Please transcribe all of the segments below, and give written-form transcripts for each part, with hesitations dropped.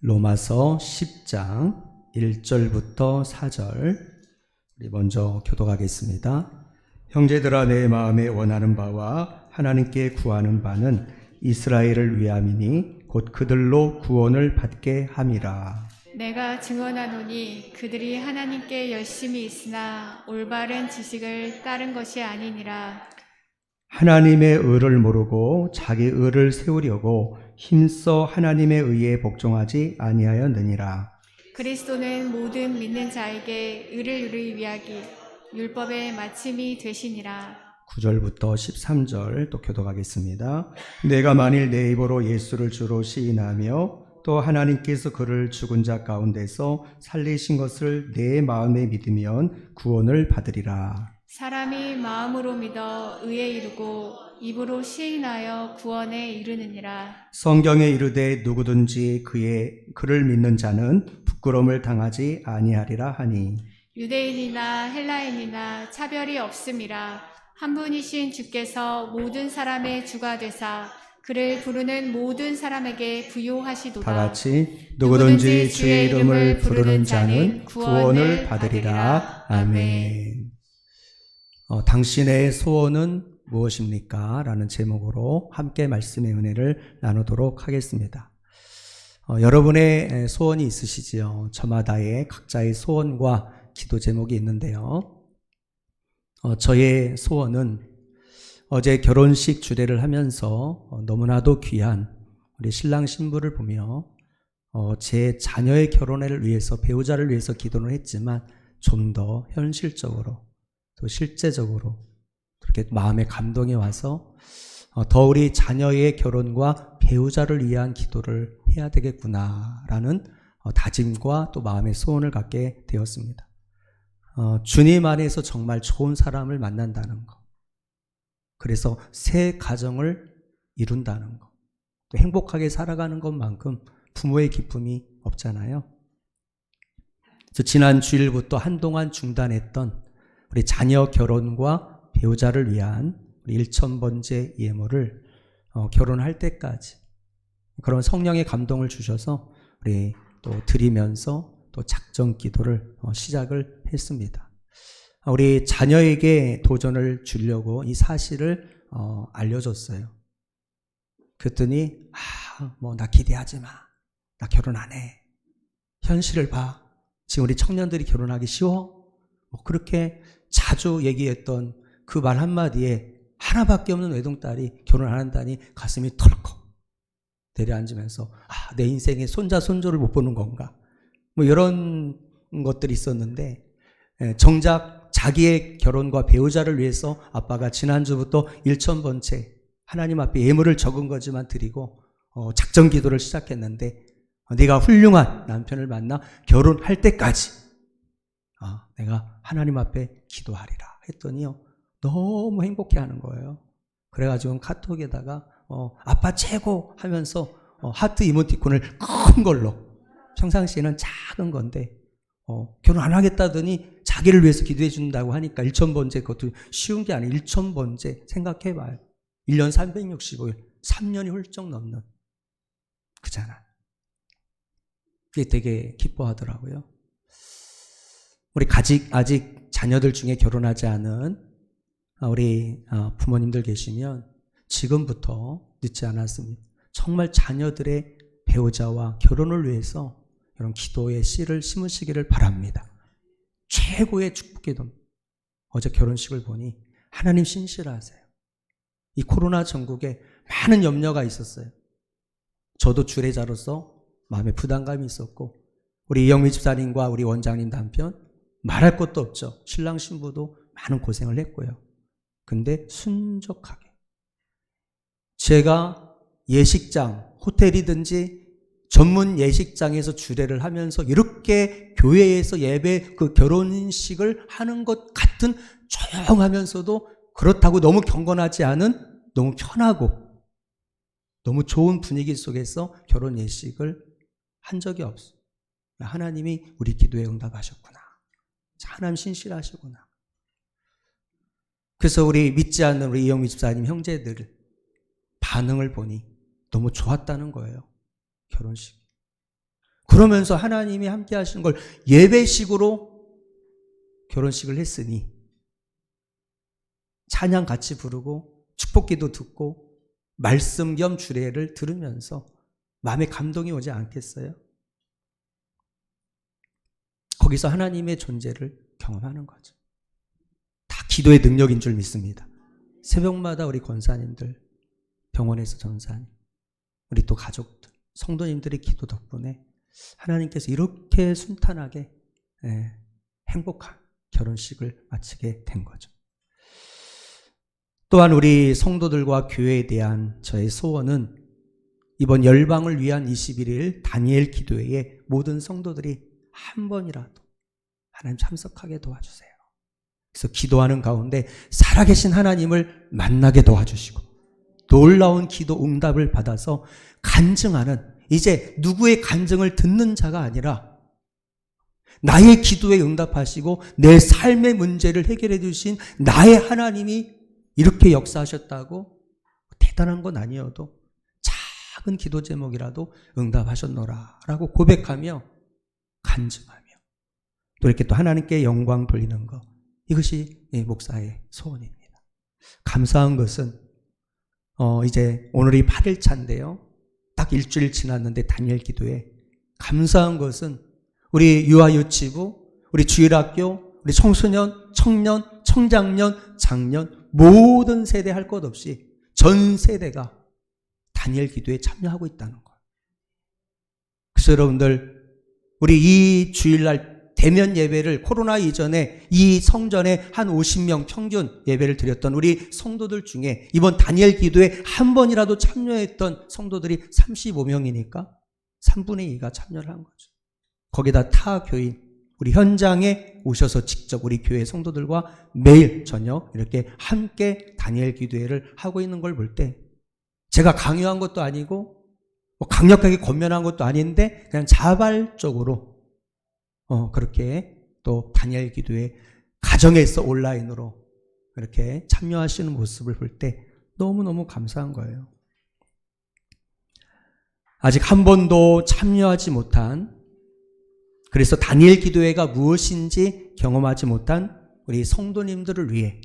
로마서 10장 1절부터 4절 우리 먼저 교독하겠습니다. 형제들아, 내 마음에 원하는 바와 하나님께 구하는 바는 이스라엘을 위함이니 곧 그들로 구원을 받게 함이라. 내가 증언하노니 그들이 하나님께 열심히 있으나 올바른 지식을 따른 것이 아니니라. 하나님의 의를 모르고 자기 의를 세우려고 힘써 하나님의 의에 복종하지 아니하였느니라. 그리스도는 모든 믿는 자에게 의를 이루기 위하기 율법의 마침이 되시니라. 9절부터 13절 또 교독하겠습니다. 내가 만일 내 입으로 예수를 주로 시인하며 또 하나님께서 그를 죽은 자 가운데서 살리신 것을 내 마음에 믿으면 구원을 받으리라. 사람이 마음으로 믿어 의에 이르고 입으로 시인하여 구원에 이르느니라. 성경에 이르되 누구든지 그를 믿는 자는 부끄러움을 당하지 아니하리라 하니, 유대인이나 헬라인이나 차별이 없음이라. 한 분이신 주께서 모든 사람의 주가 되사 그를 부르는 모든 사람에게 부요하시도다. 다 같이 누구든지 주의 이름을 부르는 자는 구원을 받으리라. 아멘. 당신의 소원은 무엇입니까? 라는 제목으로 함께 말씀의 은혜를 나누도록 하겠습니다. 여러분의 소원이 있으시지요? 저마다의 각자의 소원과 기도 제목이 있는데요. 저의 소원은 어제 결혼식 주례를 하면서 너무나도 귀한 우리 신랑 신부를 보며 제 자녀의 결혼을 위해서, 배우자를 위해서 기도를 했지만 좀 더 현실적으로 또 실제적으로 그렇게 마음에 감동이 와서 더 우리 자녀의 결혼과 배우자를 위한 기도를 해야 되겠구나라는 다짐과 또 마음의 소원을 갖게 되었습니다. 주님 안에서 정말 좋은 사람을 만난다는 것, 그래서 새 가정을 이룬다는 것, 또 행복하게 살아가는 것만큼 부모의 기쁨이 없잖아요. 그래서 지난 주일부터 한동안 중단했던 우리 자녀 결혼과 배우자를 위한 우리 1000번째 예물을 결혼할 때까지 그런 성령의 감동을 주셔서 우리 또 드리면서 또 작정 기도를 시작을 했습니다. 우리 자녀에게 도전을 주려고 이 사실을 알려줬어요. 그랬더니 나 기대하지 마. 나 결혼 안 해. 현실을 봐. 지금 우리 청년들이 결혼하기 쉬워? 그렇게 자주 얘기했던 그 말 한마디에 하나밖에 없는 외동딸이 결혼 안 한다니 가슴이 털컥 내려앉으면서 내 인생에 손자 손조를 못 보는 건가, 이런 것들이 있었는데, 정작 자기의 결혼과 배우자를 위해서 아빠가 지난주부터 1000번째 하나님 앞에 예물을 적은 거지만 드리고 작정 기도를 시작했는데, 네가 훌륭한 남편을 만나 결혼할 때까지 내가 하나님 앞에 기도하리라 했더니요, 너무 행복해하는 거예요. 그래가지고 카톡에다가 아빠 최고 하면서 하트 이모티콘을 큰 걸로, 평상시에는 작은 건데 결혼 안 하겠다더니 자기를 위해서 기도해 준다고 하니까 1000번째, 그것도 쉬운 게 아니에요. 1000번째 생각해봐요. 1년 365일 3년이 훌쩍 넘는 그잖아. 그게 되게 기뻐하더라고요. 우리 아직 자녀들 중에 결혼하지 않은 우리 부모님들 계시면 지금부터 늦지 않았습니다. 정말 자녀들의 배우자와 결혼을 위해서 이런 기도의 씨를 심으시기를 바랍니다. 최고의 축복기도입니다. 어제 결혼식을 보니 하나님 신실하세요. 이 코로나 전국에 많은 염려가 있었어요. 저도 주례자로서 마음에 부담감이 있었고, 우리 이영미 집사님과 우리 원장님 남편 말할 것도 없죠. 신랑 신부도 많은 고생을 했고요. 근데 순적하게 제가 예식장, 호텔이든지 전문 예식장에서 주례를 하면서 이렇게 교회에서 예배, 그 결혼식을 하는 것 같은 조용하면서도 그렇다고 너무 경건하지 않은, 너무 편하고 너무 좋은 분위기 속에서 결혼 예식을 한 적이 없어요. 하나님이 우리 기도에 응답하셨구나. 하나님 신실하시구나. 그래서 우리 믿지 않는 우리 이영미 집사님 형제들 반응을 보니 너무 좋았다는 거예요. 결혼식. 그러면서 하나님이 함께 하시는 걸 예배식으로 결혼식을 했으니 찬양 같이 부르고 축복기도 듣고 말씀 겸 주례를 들으면서 마음에 감동이 오지 않겠어요? 거기서 하나님의 존재를 경험하는 거죠. 다 기도의 능력인 줄 믿습니다. 새벽마다 우리 권사님들, 병원에서 전사님, 우리 또 가족들, 성도님들의 기도 덕분에 하나님께서 이렇게 순탄하게 행복한 결혼식을 마치게 된 거죠. 또한 우리 성도들과 교회에 대한 저의 소원은 이번 열방을 위한 21일 다니엘 기도회에 모든 성도들이 한 번이라도 하나님 참석하게 도와주세요. 그래서 기도하는 가운데 살아계신 하나님을 만나게 도와주시고 놀라운 기도 응답을 받아서 간증하는, 이제 누구의 간증을 듣는 자가 아니라 나의 기도에 응답하시고 내 삶의 문제를 해결해 주신 나의 하나님이 이렇게 역사하셨다고 대단한 건 아니어도 작은 기도 제목이라도 응답하셨노라 라고 고백하며 간증하며 또 이렇게 또 하나님께 영광 돌리는 것, 이것이 목사의 소원입니다. 감사한 것은 이제 오늘이 8일차인데요. 딱 일주일 지났는데 다니엘 기도에 감사한 것은 우리 유아유치부, 우리 주일학교, 우리 청소년, 청년, 청장년, 장년 모든 세대 할 것 없이 전 세대가 다니엘 기도에 참여하고 있다는 거예요. 그래서 여러분들 우리 이 주일날 대면 예배를 코로나 이전에 이 성전에 한 50명 평균 예배를 드렸던 우리 성도들 중에 이번 다니엘 기도에 한 번이라도 참여했던 성도들이 35명이니까 3분의 2가 참여를 한 거죠. 거기다 타 교인, 우리 현장에 오셔서 직접 우리 교회 성도들과 매일 저녁 이렇게 함께 다니엘 기도회를 하고 있는 걸 볼 때 제가 강요한 것도 아니고 강력하게 권면한 것도 아닌데 그냥 자발적으로 그렇게 또 다니엘 기도회 가정에서 온라인으로 이렇게 참여하시는 모습을 볼 때 너무너무 감사한 거예요. 아직 한 번도 참여하지 못한, 그래서 다니엘 기도회가 무엇인지 경험하지 못한 우리 성도님들을 위해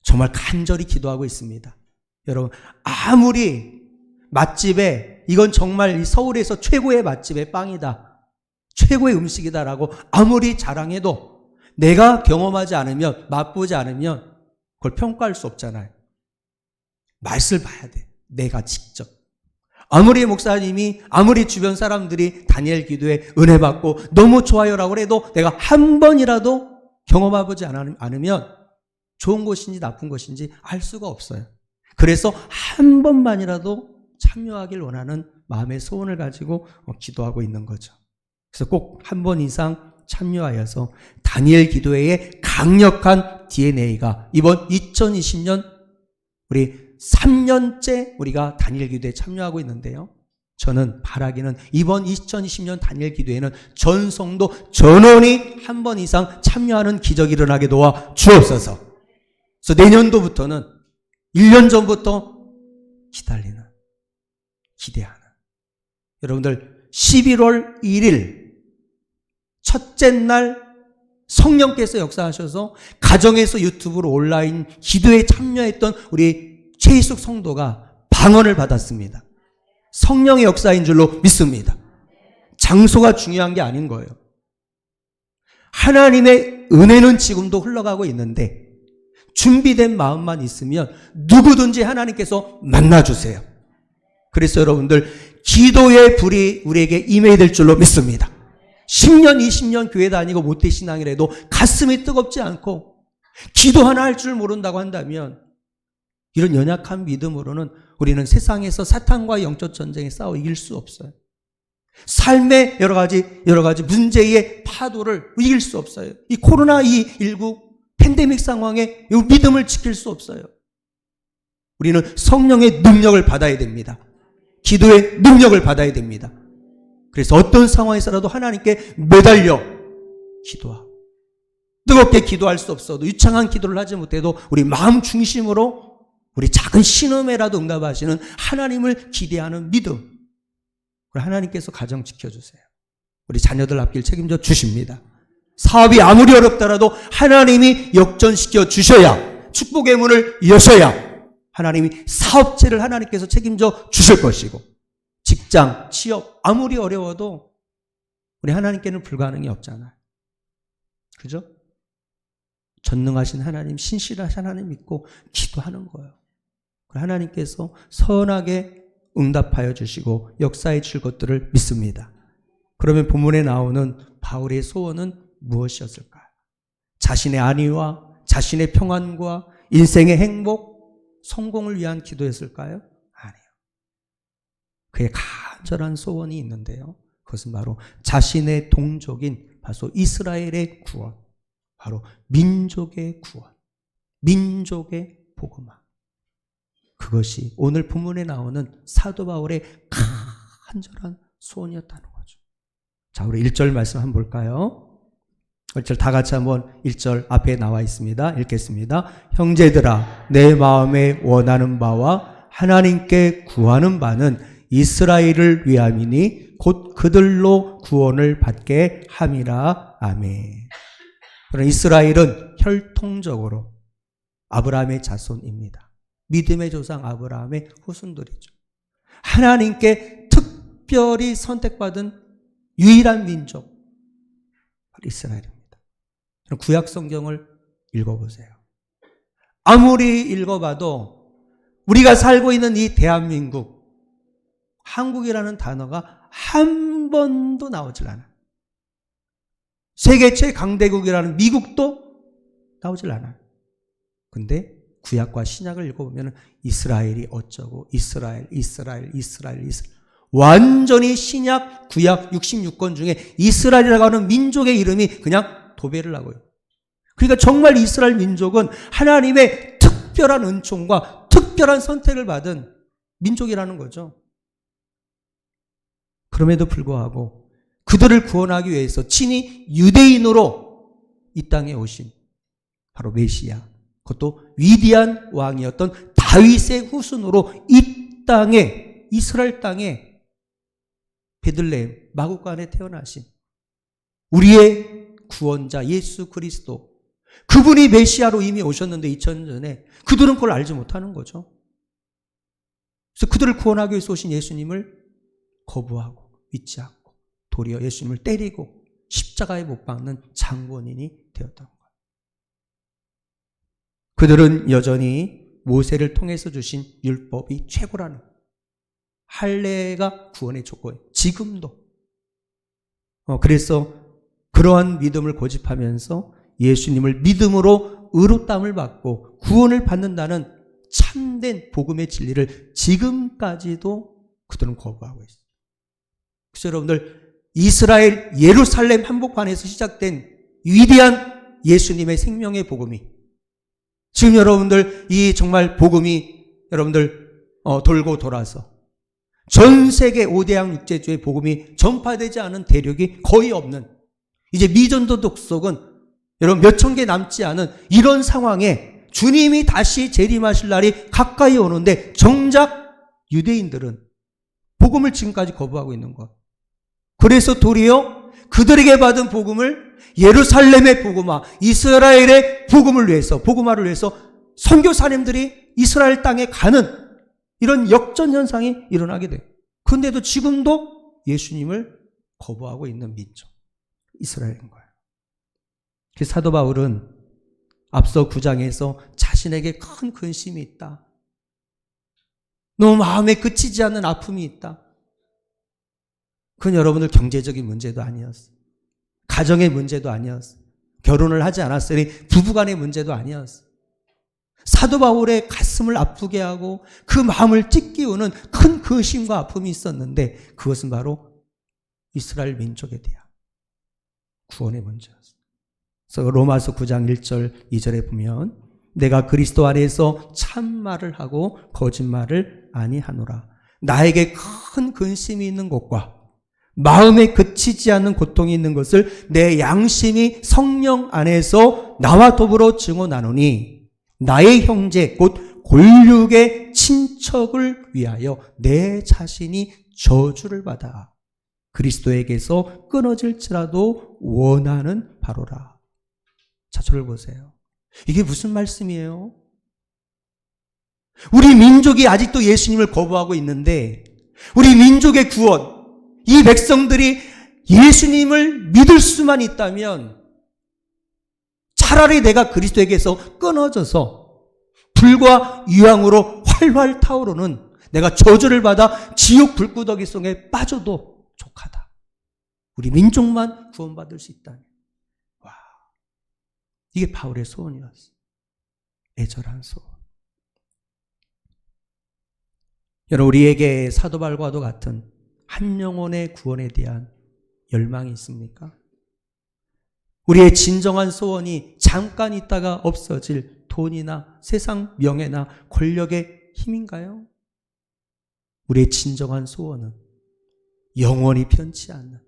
정말 간절히 기도하고 있습니다. 여러분, 아무리 맛집에 이건 정말 서울에서 최고의 맛집의 빵이다, 최고의 음식이다라고 아무리 자랑해도 내가 경험하지 않으면, 맛보지 않으면 그걸 평가할 수 없잖아요. 맛을 봐야 돼. 내가 직접. 아무리 목사님이, 아무리 주변 사람들이 다니엘 기도에 은혜 받고 너무 좋아요라고 해도 내가 한 번이라도 경험해보지 않으면 좋은 것인지 나쁜 것인지 알 수가 없어요. 그래서 한 번만이라도 참여하길 원하는 마음의 소원을 가지고 기도하고 있는 거죠. 그래서 꼭 한 번 이상 참여하여서 다니엘 기도회의 강력한 DNA가 이번 2020년 우리 3년째 우리가 다니엘 기도회에 참여하고 있는데요. 저는 바라기는 이번 2020년 다니엘 기도회는 전 성도 전원이 한 번 이상 참여하는 기적이 일어나게 도와 주옵소서. 그래서 내년도부터는 1년 전부터 기다리는, 기대하는, 여러분들 11월 1일 첫째 날 성령께서 역사하셔서 가정에서 유튜브로 온라인 기도에 참여했던 우리 최희숙 성도가 방언을 받았습니다. 성령의 역사인 줄로 믿습니다. 장소가 중요한 게 아닌 거예요. 하나님의 은혜는 지금도 흘러가고 있는데 준비된 마음만 있으면 누구든지 하나님께서 만나주세요. 그래서 여러분들 기도의 불이 우리에게 임해야 될 줄로 믿습니다. 10년, 20년 교회 다니고 모태신앙이라도 가슴이 뜨겁지 않고 기도 하나 할 줄 모른다고 한다면 이런 연약한 믿음으로는 우리는 세상에서 사탄과의 영적 전쟁에 싸워 이길 수 없어요. 삶의 여러 가지 문제의 파도를 이길 수 없어요. 이 코로나19 팬데믹 상황에 이 믿음을 지킬 수 없어요. 우리는 성령의 능력을 받아야 됩니다. 기도의 능력을 받아야 됩니다. 그래서 어떤 상황에서라도 하나님께 매달려 기도하고, 뜨겁게 기도할 수 없어도 유창한 기도를 하지 못해도 우리 마음 중심으로 우리 작은 신음에라도 응답하시는 하나님을 기대하는 믿음, 하나님께서 가정 지켜주세요. 우리 자녀들 앞길 책임져 주십니다. 사업이 아무리 어렵더라도 하나님이 역전시켜 주셔야, 축복의 문을 여셔야 하나님이 사업체를 하나님께서 책임져 주실 것이고, 직장, 취업 아무리 어려워도 우리 하나님께는 불가능이 없잖아요. 그죠? 전능하신 하나님, 신실하신 하나님 믿고 기도하는 거예요. 하나님께서 선하게 응답하여 주시고 역사해 주실 것들을 믿습니다. 그러면 본문에 나오는 바울의 소원은 무엇이었을까요? 자신의 안위와 자신의 평안과 인생의 행복, 성공을 위한 기도였을까요? 아니요. 그의 간절한 소원이 있는데요. 그것은 바로 자신의 동족인 바로 이스라엘의 구원, 바로 민족의 구원, 민족의 복음화. 그것이 오늘 본문에 나오는 사도 바울의 간절한 소원이었다는 거죠. 자, 우리 1절 말씀 한번 볼까요? 1절 다 같이 한번 1절 앞에 나와 있습니다. 읽겠습니다. 형제들아, 내 마음에 원하는 바와 하나님께 구하는 바는 이스라엘을 위함이니 곧 그들로 구원을 받게 함이라. 아멘. 그러나 이스라엘은 혈통적으로 아브라함의 자손입니다. 믿음의 조상 아브라함의 후손들이죠. 하나님께 특별히 선택받은 유일한 민족, 바로 이스라엘입니다. 구약 성경을 읽어보세요. 아무리 읽어봐도 우리가 살고 있는 이 대한민국, 한국이라는 단어가 한 번도 나오질 않아요. 세계 최강대국이라는 미국도 나오질 않아요. 근데 구약과 신약을 읽어보면 이스라엘이 어쩌고 이스라엘. 완전히 신약, 구약 66권 중에 이스라엘이라고 하는 민족의 이름이 그냥 도배를 하고요. 그러니까 정말 이스라엘 민족은 하나님의 특별한 은총과 특별한 선택을 받은 민족이라는 거죠. 그럼에도 불구하고 그들을 구원하기 위해서 친히 유대인으로 이 땅에 오신 바로 메시아, 그것도 위대한 왕이었던 다윗의 후손으로 이 땅에, 이스라엘 땅에 베들레헴 마구간에 태어나신 우리의 구원자 예수 그리스도, 그분이 메시아로 이미 오셨는데 2000년 전에 그들은 그걸 알지 못하는 거죠. 그래서 그들을 구원하기 위해서 오신 예수님을 거부하고 믿지 않고 도리어 예수님을 때리고 십자가에 못 박는 장본인이 되었던 거예요. 그들은 여전히 모세를 통해서 주신 율법이 최고라는, 할례가 구원의 조건이에요. 지금도. 그래서 그러한 믿음을 고집하면서 예수님을 믿음으로 의롭다함을 받고 구원을 받는다는 참된 복음의 진리를 지금까지도 그들은 거부하고 있어요. 그래서 여러분들, 이스라엘 예루살렘 한복판에서 시작된 위대한 예수님의 생명의 복음이 지금 여러분들 이 정말 복음이 여러분들 돌고 돌아서 전 세계 5대양 육제주의 복음이 전파되지 않은 대륙이 거의 없는, 이제 미전도 독속은 여러분 몇천 개 남지 않은 이런 상황에 주님이 다시 재림하실 날이 가까이 오는데 정작 유대인들은 복음을 지금까지 거부하고 있는 것. 그래서 도리어 그들에게 받은 복음을 예루살렘의 복음화, 이스라엘의 복음을 위해서, 복음화를 위해서 선교사님들이 이스라엘 땅에 가는 이런 역전 현상이 일어나게 돼요. 그런데도 지금도 예수님을 거부하고 있는 민족, 이스라엘인 거예요. 그래서 사도 바울은 앞서 9장에서 자신에게 큰 근심이 있다. 너무 마음에 그치지 않는 아픔이 있다. 그건 여러분들 경제적인 문제도 아니었어요. 가정의 문제도 아니었어요. 결혼을 하지 않았으니 부부간의 문제도 아니었어요. 사도 바울의 가슴을 아프게 하고 그 마음을 찢기우는 큰 근심과 아픔이 있었는데 그것은 바로 이스라엘 민족에 대한 구원의 문제였어요. 그래서 로마서 9장 1절 2절에 보면 내가 그리스도 안에서 참말을 하고 거짓말을 아니하노라. 나에게 큰 근심이 있는 것과 마음에 그치지 않는 고통이 있는 것을 내 양심이 성령 안에서 나와 더불어 증언하노니 나의 형제 곧 골육의 친척을 위하여 내 자신이 저주를 받아. 그리스도에게서 끊어질지라도 원하는 바로라. 자, 저를 보세요. 이게 무슨 말씀이에요? 우리 민족이 아직도 예수님을 거부하고 있는데 우리 민족의 구원, 이 백성들이 예수님을 믿을 수만 있다면 차라리 내가 그리스도에게서 끊어져서 불과 유황으로 활활 타오르는 내가 저주를 받아 지옥 불구덩이 속에 빠져도 족하다. 우리 민족만 구원받을 수 있다면. 와, 이게 바울의 소원이었어. 애절한 소원. 여러분, 우리에게 사도 바울과도 같은 한 영혼의 구원에 대한 열망이 있습니까? 우리의 진정한 소원이 잠깐 있다가 없어질 돈이나 세상 명예나 권력의 힘인가요? 우리의 진정한 소원은 영원히 편치 않는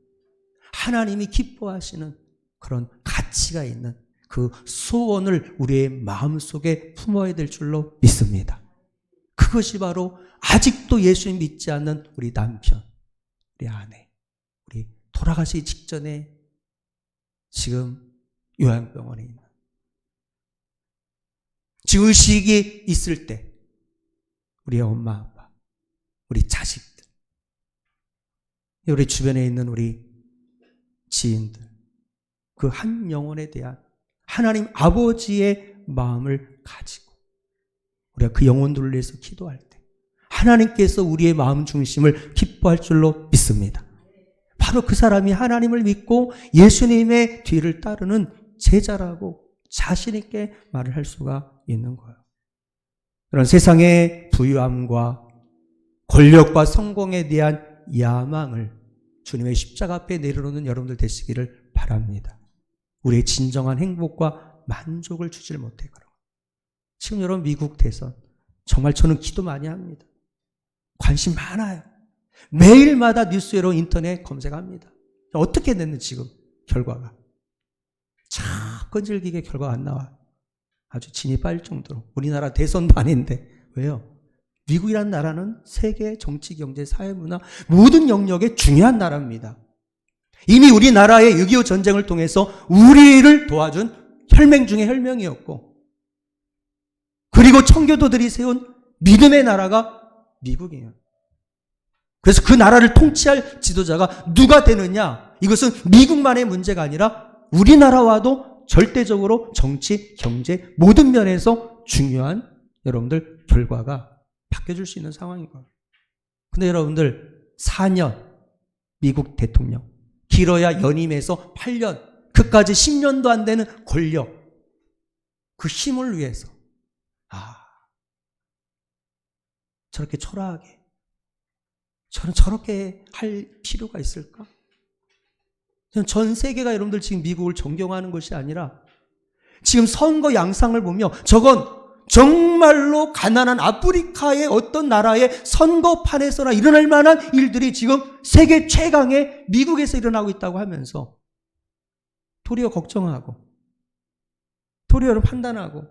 하나님이 기뻐하시는 그런 가치가 있는 그 소원을 우리의 마음속에 품어야 될 줄로 믿습니다. 그것이 바로 아직도 예수님 믿지 않는 우리 남편, 우리 아내, 우리 돌아가시기 직전에 지금 요양병원에 있는, 지금 의식이 있을 때 우리 엄마, 아빠, 우리 자식들, 우리 주변에 있는 우리 지인들, 그 한 영혼에 대한 하나님 아버지의 마음을 가지고 우리가 그 영혼들을 위해서 기도할 때 하나님께서 우리의 마음 중심을 기뻐할 줄로 믿습니다. 바로 그 사람이 하나님을 믿고 예수님의 뒤를 따르는 제자라고 자신 있게 말을 할 수가 있는 거예요. 그런 세상의 부유함과 권력과 성공에 대한 야망을 주님의 십자가 앞에 내려놓는 여러분들 되시기를 바랍니다. 우리의 진정한 행복과 만족을 주질 못해 그런 거예요. 지금 여러분 미국 대선 정말 저는 기도 많이 합니다. 관심 많아요. 매일마다 뉴스로 인터넷 검색합니다. 어떻게 됐는지 지금 결과가 참 끈질기게 결과가 안 나와요. 아주 진이 빠질 정도로. 우리나라 대선도 아닌데. 왜요? 미국이라는 나라는 세계 정치, 경제, 사회, 문화 모든 영역에 중요한 나라입니다. 이미 우리나라의 6.25 전쟁을 통해서 우리를 도와준 혈맹 중에 혈맹이었고, 그리고 청교도들이 세운 믿음의 나라가 미국이에요. 그래서 그 나라를 통치할 지도자가 누가 되느냐, 이것은 미국만의 문제가 아니라 우리나라와도 절대적으로 정치, 경제 모든 면에서 중요한 여러분들 결과가 바뀌어줄 수 있는 상황인 거예요. 근데 여러분들 4년 미국 대통령, 길어야 연임해서 8년, 그까지 10년도 안 되는 권력, 그 힘을 위해서 저렇게 초라하게, 저는 저렇게 할 필요가 있을까? 전 세계가 여러분들 지금 미국을 존경하는 것이 아니라 지금 선거 양상을 보며 저건 정말로 가난한 아프리카의 어떤 나라의 선거판에서나 일어날 만한 일들이 지금 세계 최강의 미국에서 일어나고 있다고 하면서 도리어 걱정하고 도리어 판단하고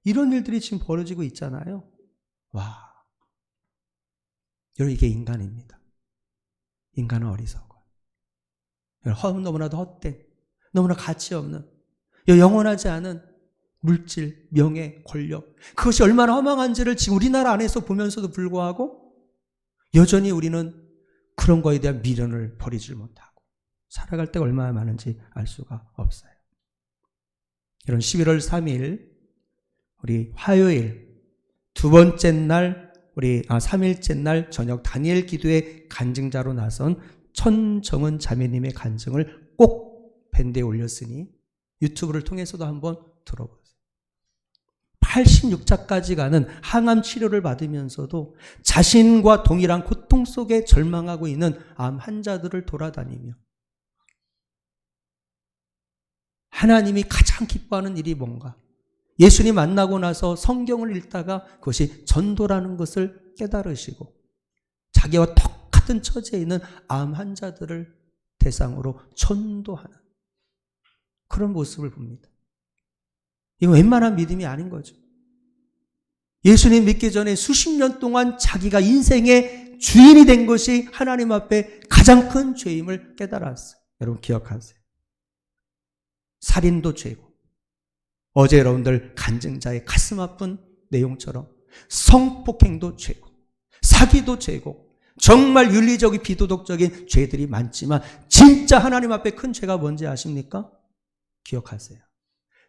이런 일들이 지금 벌어지고 있잖아요. 와, 여러분, 이게 인간입니다. 인간은 어리석어요. 너무나도 헛된, 너무나 가치 없는, 영원하지 않은 물질, 명예, 권력, 그것이 얼마나 허망한지를 지금 우리나라 안에서 보면서도 불구하고 여전히 우리는 그런 거에 대한 미련을 버리질 못하고 살아갈 때가 얼마나 많은지 알 수가 없어요. 이런 11월 3일 우리 화요일 두 번째 날, 3일째 날 저녁 다니엘 기도의 간증자로 나선 천정은 자매님의 간증을 꼭 밴드에 올렸으니 유튜브를 통해서도 한번 들어보세요. 86차까지 가는 항암 치료를 받으면서도 자신과 동일한 고통 속에 절망하고 있는 암 환자들을 돌아다니며 하나님이 가장 기뻐하는 일이 뭔가, 예수님 만나고 나서 성경을 읽다가 그것이 전도라는 것을 깨달으시고 자기와 똑같은 처지에 있는 암 환자들을 대상으로 전도하는 그런 모습을 봅니다. 이거 웬만한 믿음이 아닌 거죠. 예수님 믿기 전에 수십 년 동안 자기가 인생의 주인이 된 것이 하나님 앞에 가장 큰 죄임을 깨달았어요. 여러분 기억하세요. 살인도 죄고, 어제 여러분들 간증자의 가슴 아픈 내용처럼 성폭행도 죄고, 사기도 죄고, 정말 윤리적인 비도덕적인 죄들이 많지만 진짜 하나님 앞에 큰 죄가 뭔지 아십니까? 기억하세요.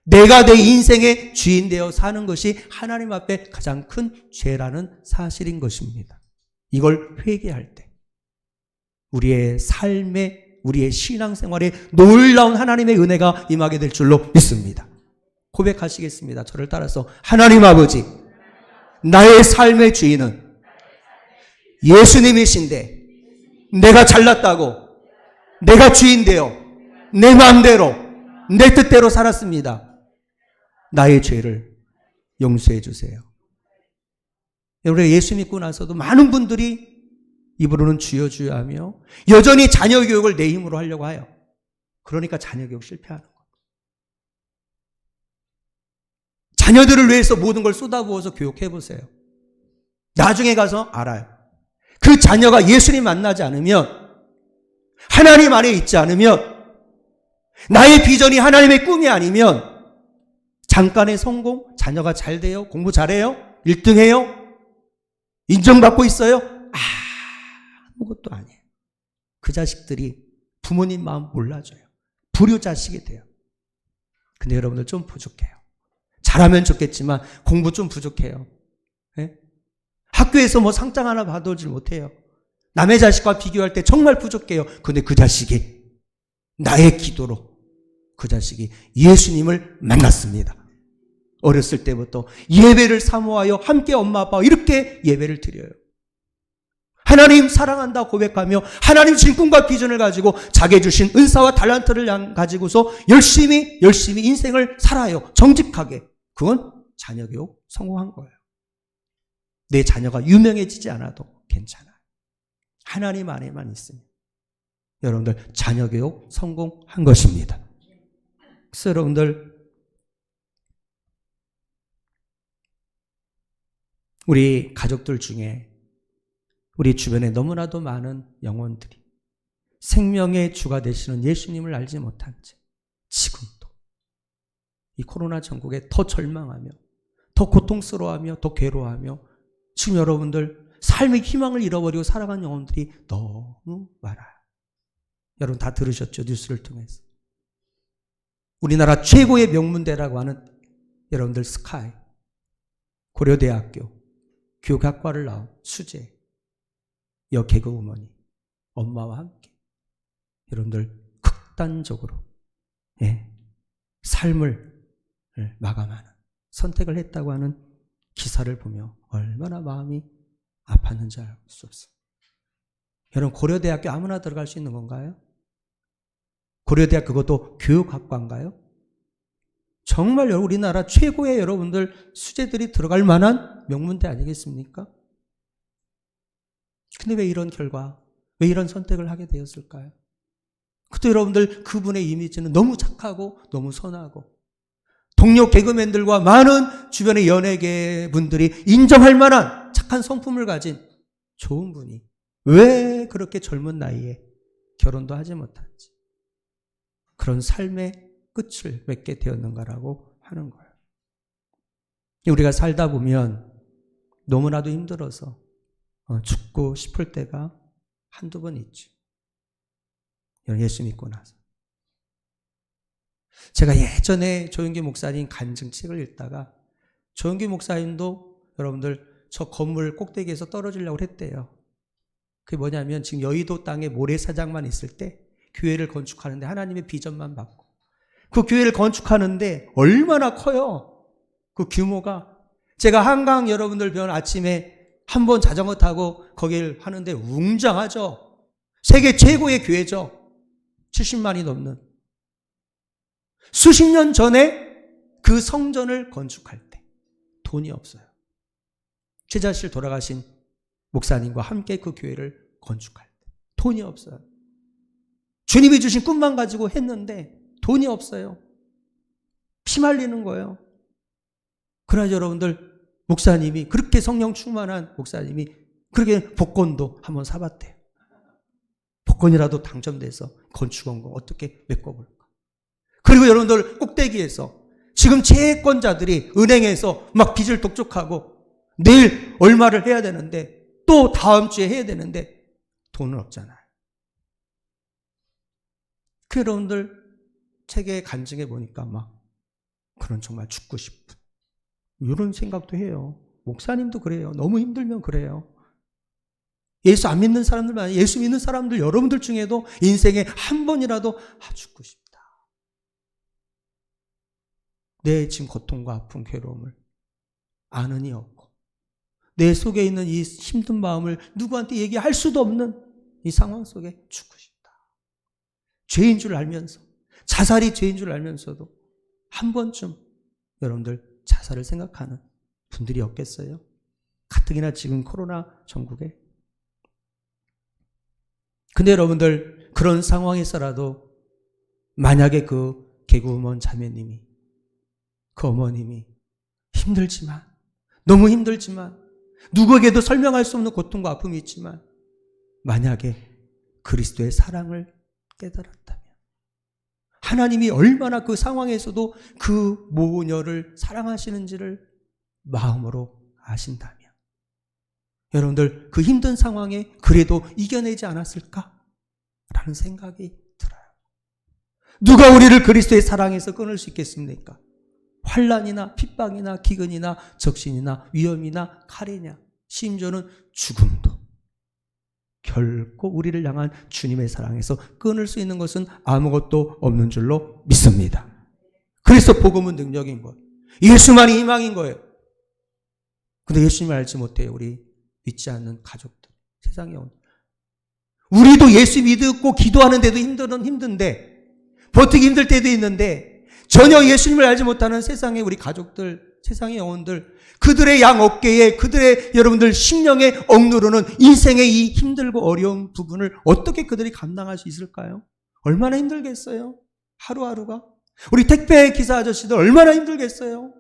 내가 내 인생의 주인 되어 사는 것이 하나님 앞에 가장 큰 죄라는 사실인 것입니다. 이걸 회개할 때 우리의 삶에, 우리의 신앙생활에 놀라운 하나님의 은혜가 임하게 될 줄로 믿습니다. 고백하시겠습니다. 저를 따라서 하나님 아버지, 나의 삶의 주인은 예수님이신데 내가 잘났다고 내가 주인 되어 내 마음대로 내 뜻대로 살았습니다. 나의 죄를 용서해 주세요. 우리가 예수 믿고 나서도 많은 분들이 입으로는 주여 주여 하며 여전히 자녀 교육을 내 힘으로 하려고 해요. 그러니까 자녀 교육 실패하는 거예요. 자녀들을 위해서 모든 걸 쏟아부어서 교육해 보세요. 나중에 가서 알아요. 그 자녀가 예수님 만나지 않으면, 하나님 안에 있지 않으면, 나의 비전이 하나님의 꿈이 아니면 잠깐의 성공, 자녀가 잘 돼요? 공부 잘해요? 1등해요? 인정받고 있어요? 아무것도 아니에요. 그 자식들이 부모님 마음 몰라줘요. 불효자식이 돼요. 근데 여러분들 좀 부족해요. 잘하면 좋겠지만 공부 좀 부족해요. 네? 학교에서 뭐 상장 하나 받아오질 못해요. 남의 자식과 비교할 때 정말 부족해요. 근데 그 자식이 나의 기도로 그 자식이 예수님을 만났습니다. 어렸을 때부터 예배를 사모하여 함께 엄마 아빠와 이렇게 예배를 드려요. 하나님 사랑한다 고백하며 하나님 주신 꿈과 비전을 가지고 자기 주신 은사와 달란트를 가지고서 열심히 인생을 살아요. 정직하게. 그건 자녀 교육 성공한 거예요. 내 자녀가 유명해지지 않아도 괜찮아요. 하나님 안에만 있으면 여러분들 자녀 교육 성공한 것입니다. 그래서 여러분들 우리 가족들 중에 우리 주변에 너무나도 많은 영혼들이 생명의 주가 되시는 예수님을 알지 못한 채 지금도 이 코로나 전국에 더 절망하며 더 고통스러워하며 더 괴로워하며 지금 여러분들 삶의 희망을 잃어버리고 살아간 영혼들이 너무 많아요. 여러분 다 들으셨죠? 뉴스를 통해서. 우리나라 최고의 명문대라고 하는 여러분들 스카이 고려대학교 교육학과를 나온 수재 여개그우먼이 엄마와 함께 여러분들 극단적으로 삶을 마감하는 선택을 했다고 하는 기사를 보며 얼마나 마음이 아팠는지 알 수 없어요. 여러분 고려대학교 아무나 들어갈 수 있는 건가요? 고려대학 그것도 교육학과인가요? 정말 우리나라 최고의 여러분들 수재들이 들어갈 만한 명문대 아니겠습니까? 근데 왜 이런 결과, 왜 이런 선택을 하게 되었을까요? 그때 여러분들 그분의 이미지는 너무 착하고 너무 선하고 동료 개그맨들과 많은 주변의 연예계 분들이 인정할 만한 착한 성품을 가진 좋은 분이 왜 그렇게 젊은 나이에 결혼도 하지 못한지 그런 삶의 끝을 맺게 되었는가라고 하는 거예요. 우리가 살다 보면 너무나도 힘들어서 죽고 싶을 때가 한두 번 있죠. 예수 믿고 나서. 제가 예전에 조영기 목사님 간증책을 읽다가 조영기 목사님도 여러분들 저 건물 꼭대기에서 떨어지려고 했대요. 그게 뭐냐면 지금 여의도 땅에 모래사장만 있을 때 교회를 건축하는데 하나님의 비전만 받고 그 교회를 건축하는데 얼마나 커요. 그 규모가. 제가 한강 여러분들 뵈면 아침에 한번 자전거 타고 거길 하는데 웅장하죠. 세계 최고의 교회죠. 70만이 넘는. 수십 년 전에 그 성전을 건축할 때 돈이 없어요. 최자실 돌아가신 목사님과 함께 그 교회를 건축할 때 돈이 없어요. 주님이 주신 꿈만 가지고 했는데 돈이 없어요. 피말리는 거예요. 그러나 여러분들 목사님이 그렇게 성령 충만한 목사님이 그러게 복권도 한번 사봤대요. 복권이라도 당첨돼서 건축원금 어떻게 메꿔볼까. 그리고 여러분들 꼭대기에서 지금 채권자들이 은행에서 막 빚을 독촉하고 내일 얼마를 해야 되는데 또 다음 주에 해야 되는데 돈은 없잖아요. 그 여러분들 책에 간증해 보니까 막 그런 정말 죽고 싶은 이런 생각도 해요. 목사님도 그래요. 너무 힘들면 그래요. 예수 안 믿는 사람들 많아요. 예수 믿는 사람들 여러분들 중에도 인생에 한 번이라도 죽고 싶다. 내 지금 고통과 아픔, 괴로움을 아는 이 없고 내 속에 있는 이 힘든 마음을 누구한테 얘기할 수도 없는 이 상황 속에 죽고 싶다. 죄인 줄 알면서 자살이 죄인 줄 알면서도 한 번쯤 여러분들 자살을 생각하는 분들이 없겠어요? 가뜩이나 지금 코로나 전국에. 근데 여러분들 그런 상황에서라도 만약에 그 개구먼 자매님이 그 어머님이 힘들지만 너무 힘들지만 누구에게도 설명할 수 없는 고통과 아픔이 있지만 만약에 그리스도의 사랑을 깨달았다면 하나님이 얼마나 그 상황에서도 그 모녀를 사랑하시는지를 마음으로 아신다면 여러분들 그 힘든 상황에 그래도 이겨내지 않았을까? 라는 생각이 들어요. 누가 우리를 그리스도의 사랑에서 끊을 수 있겠습니까? 환난이나 핍박이나 기근이나 적신이나 위험이나 칼이냐 심지어는 죽음도 결코 우리를 향한 주님의 사랑에서 끊을 수 있는 것은 아무것도 없는 줄로 믿습니다. 그래서 복음은 능력인 거예요. 예수만이 희망인 거예요. 근데 예수님을 알지 못해요. 우리 믿지 않는 가족들, 세상에 온 우리도 예수 믿고 기도하는데도 힘든데 버티기 힘들 때도 있는데 전혀 예수님을 알지 못하는 세상의 우리 가족들, 세상의 영혼들, 그들의 양 어깨에 그들의 여러분들 심령에 억누르는 인생의 이 힘들고 어려운 부분을 어떻게 그들이 감당할 수 있을까요? 얼마나 힘들겠어요? 하루하루가. 우리 택배 기사 아저씨들 얼마나 힘들겠어요?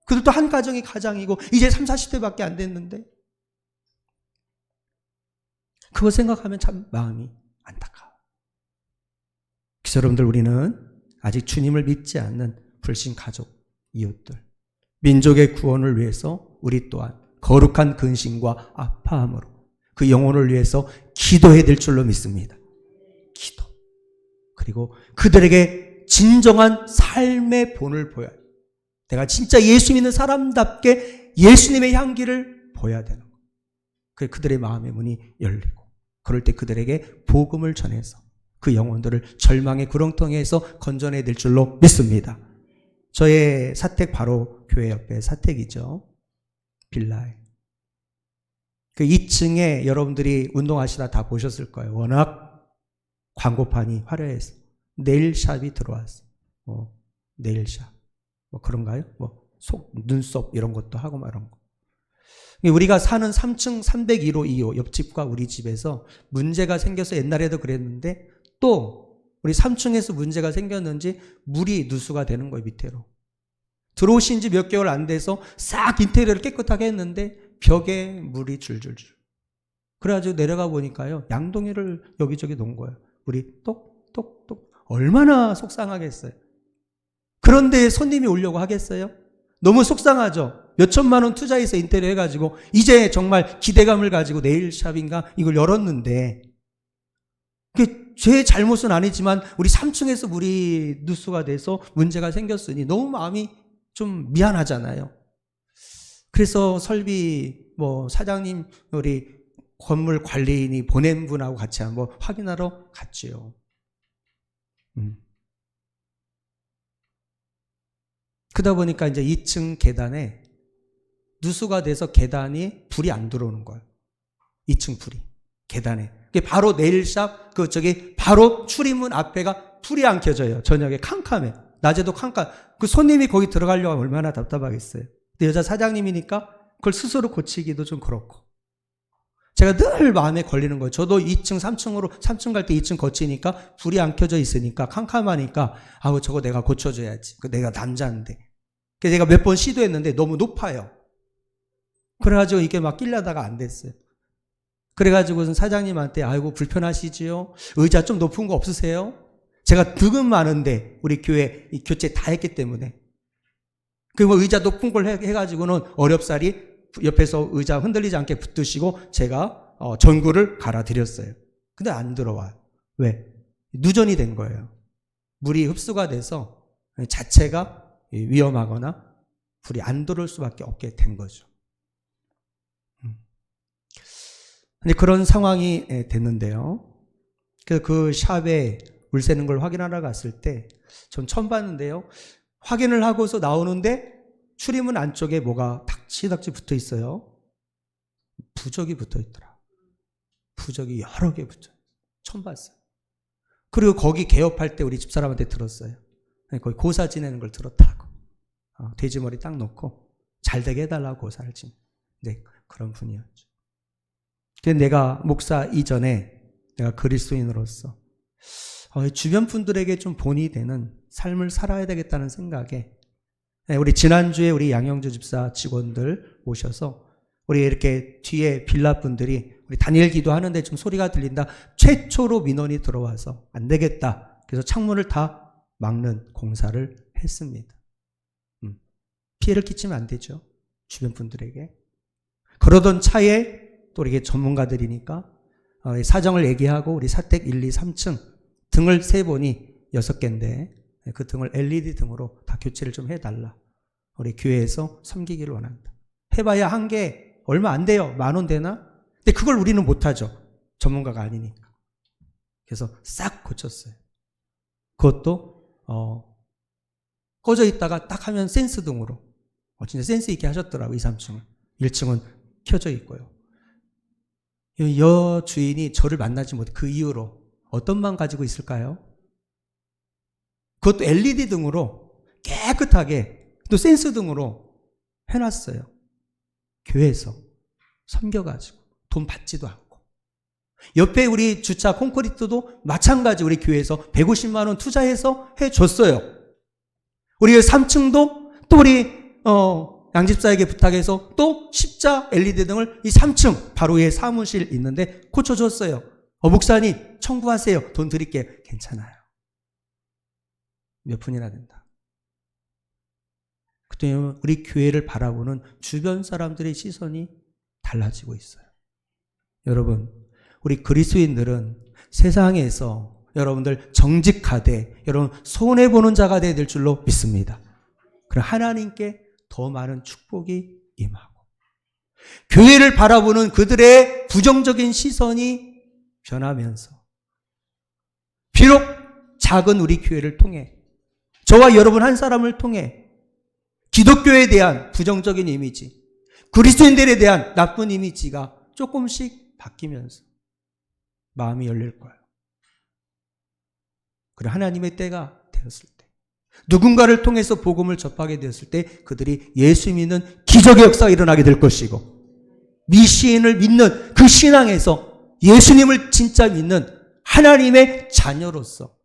그들도 한 가정이 가장이고 이제 30, 40대밖에 안 됐는데 그거 생각하면 참 마음이 안타까워. 그래서 여러분들 우리는 아직 주님을 믿지 않는 불신 가족, 이웃들, 민족의 구원을 위해서 우리 또한 거룩한 근심과 아파함으로 그 영혼을 위해서 기도해야 될 줄로 믿습니다. 기도. 그리고 그들에게 진정한 삶의 본을 보여야 해요. 내가 진짜 예수 믿는 사람답게 예수님의 향기를 보여야 되는 거예요. 그래서 그들의 마음의 문이 열리고 그럴 때 그들에게 복음을 전해서 그 영혼들을 절망의 구렁텅이에서 건져내야 될 줄로 믿습니다. 저의 사택 바로 교회 옆에 사택이죠. 빌라에. 그 2층에 여러분들이 운동하시다 다 보셨을 거예요. 워낙 광고판이 화려해서 네일샵이 들어왔어요. 네일샵. 그런가요? 눈썹 이런 것도 하고 막 이런 거. 우리가 사는 3층 301호 2호 옆집과 우리 집에서 문제가 생겨서 옛날에도 그랬는데 또 우리 3층에서 문제가 생겼는지 물이 누수가 되는 거예요. 밑으로. 들어오신 지 몇 개월 안 돼서 싹 인테리어를 깨끗하게 했는데 벽에 물이 줄줄줄. 그래가지고 내려가 보니까요. 양동이를 여기저기 놓은 거예요. 우리 똑똑똑. 얼마나 속상하겠어요. 그런데 손님이 오려고 하겠어요? 너무 속상하죠. 몇 천만 원 투자해서 인테리어 해가지고 이제 정말 기대감을 가지고 네일샵인가 이걸 열었는데 제 잘못은 아니지만 우리 3층에서 물이 누수가 돼서 문제가 생겼으니 너무 마음이 좀 미안하잖아요. 그래서 설비 사장님 우리 건물 관리인이 보낸 분하고 같이 한번 확인하러 갔지요. 그러다 보니까 이제 2층 계단에 누수가 돼서 계단이 불이 안 들어오는 거예요. 2층 불이 계단에. 바로 네일샵 바로 출입문 앞에가 불이 안 켜져요. 저녁에 캄캄해. 낮에도 캄캄. 그 손님이 거기 들어가려고 하면 얼마나 답답하겠어요. 근데 여자 사장님이니까 그걸 스스로 고치기도 좀 그렇고. 제가 늘 마음에 걸리는 거예요. 저도 2층, 3층 갈 때 2층 거치니까 불이 안 켜져 있으니까 캄캄하니까 저거 내가 고쳐줘야지. 내가 남자인데. 그래서 제가 몇 번 시도했는데 너무 높아요. 그래가지고 이게 막 끼려다가 안 됐어요. 그래가지고 사장님한테 아이고 불편하시지요? 의자 좀 높은 거 없으세요? 제가 득은 많은데 우리 교회 이 교체 다 했기 때문에 그리고 의자 높은 걸 해가지고는 어렵사리 옆에서 의자 흔들리지 않게 붙드시고 제가 전구를 갈아드렸어요. 근데 안 들어와요. 왜? 누전이 된 거예요. 물이 흡수가 돼서 자체가 위험하거나 불이 안 들어올 수밖에 없게 된 거죠. 근데 그런 상황이 됐는데요. 그 샵에 물 새는 걸 확인하러 갔을 때 전 처음 봤는데요. 확인을 하고서 나오는데 출입문 안쪽에 뭐가 닥치닥치 붙어 있어요. 부적이 붙어 있더라. 부적이 여러 개 붙어 있어요. 처음 봤어요. 그리고 거기 개업할 때 우리 집사람한테 들었어요. 거기 고사 지내는 걸 들었다고. 돼지머리 딱 놓고 잘 되게 해달라고 고사를 지내. 네, 그런 분이었죠. 그래서 내가 목사 이전에 내가 그리스도인으로서 주변 분들에게 좀 본이 되는 삶을 살아야 되겠다는 생각에 우리 지난주에 우리 양영주 집사 직원들 오셔서 우리 이렇게 뒤에 빌라 분들이 우리 단일 기도하는데 좀 소리가 들린다. 최초로 민원이 들어와서 안 되겠다. 그래서 창문을 다 막는 공사를 했습니다. 피해를 끼치면 안 되죠. 주변 분들에게. 그러던 차에 또 이렇게 전문가들이니까 사정을 얘기하고 우리 사택 1, 2, 3층 등을 세보니 6개인데 그 등을 LED 등으로 다 교체를 좀 해달라. 우리 교회에서 섬기기를 원한다. 해봐야 한 개 얼마 안 돼요. 10,000원 되나? 근데 그걸 우리는 못하죠. 전문가가 아니니까. 그래서 싹 고쳤어요. 그것도 꺼져 있다가 딱 하면 센스 등으로 진짜 센스 있게 하셨더라고요. 2, 3층은. 1층은 켜져 있고요. 여 주인이 저를 만나지 못해 그 이후로 어떤 마음 가지고 있을까요? 그것도 LED 등으로 깨끗하게 또 센스 등으로 해놨어요. 교회에서 섬겨가지고 돈 받지도 않고. 옆에 우리 주차 콘크리트도 마찬가지 우리 교회에서 150만 원 투자해서 해줬어요. 우리 3층도 또 우리 양집사에게 부탁해서 또 십자 LED 등을 이 3층 바로 위에 사무실 있는데 고쳐줬어요. 목사님 청구하세요. 돈 드릴게요. 괜찮아요. 몇 푼이나 된다. 그때 우리 교회를 바라보는 주변 사람들의 시선이 달라지고 있어요. 여러분, 우리 그리스도인들은 세상에서 여러분들 정직하되 여러분 손해보는 자가 되야 될 줄로 믿습니다. 그럼 하나님께 더 많은 축복이 임하고 교회를 바라보는 그들의 부정적인 시선이 변하면서 비록 작은 우리 교회를 통해 저와 여러분 한 사람을 통해 기독교에 대한 부정적인 이미지, 그리스도인들에 대한 나쁜 이미지가 조금씩 바뀌면서 마음이 열릴 거예요. 그리고 하나님의 때가 되었을 때 누군가를 통해서 복음을 접하게 되었을 때 그들이 예수 믿는 기적의 역사가 일어나게 될 것이고 미시인을 믿는 그 신앙에서 예수님을 진짜 믿는 하나님의 자녀로서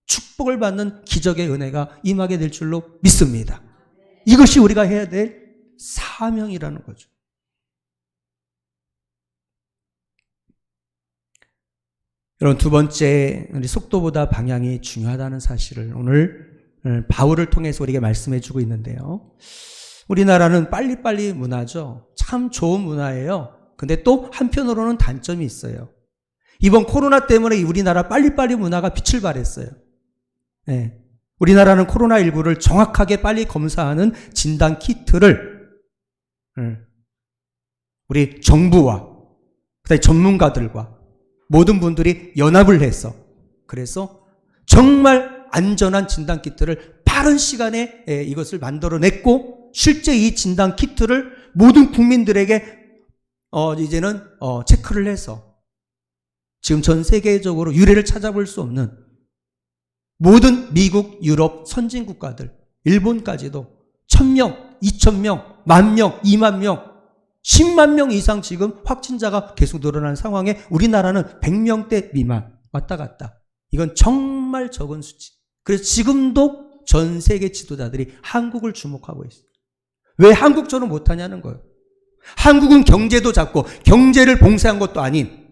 축복을 받는 기적의 은혜가 임하게 될 줄로 믿습니다. 이것이 우리가 해야 될 사명이라는 거죠. 여러분, 두 번째, 우리 속도보다 방향이 중요하다는 사실을 오늘 바울을 통해서 우리에게 말씀해 주고 있는데요. 우리나라는 빨리빨리 문화죠. 참 좋은 문화예요. 근데 또 한편으로는 단점이 있어요. 이번 코로나 때문에 우리나라 빨리빨리 문화가 빛을 발했어요. 네. 우리나라는 코로나19를 정확하게 빨리 검사하는 진단 키트를 우리 정부와 그다음에 전문가들과 모든 분들이 연합을 해서 그래서 정말 안전한 진단 키트를 빠른 시간에 이것을 만들어냈고 실제 이 진단 키트를 모든 국민들에게 이제는 체크를 해서 지금 전 세계적으로 유례를 찾아볼 수 없는 모든 미국, 유럽 선진 국가들, 일본까지도 1,000명, 2,000명, 10,000명, 20,000명, 10만 명 이상 지금 확진자가 계속 늘어나는 상황에 우리나라는 100명대 미만 왔다 갔다. 이건 정말 적은 수치. 그래서 지금도 전 세계 지도자들이 한국을 주목하고 있어요. 왜 한국처럼 못하냐는 거예요. 한국은 경제도 작고 경제를 봉쇄한 것도 아닌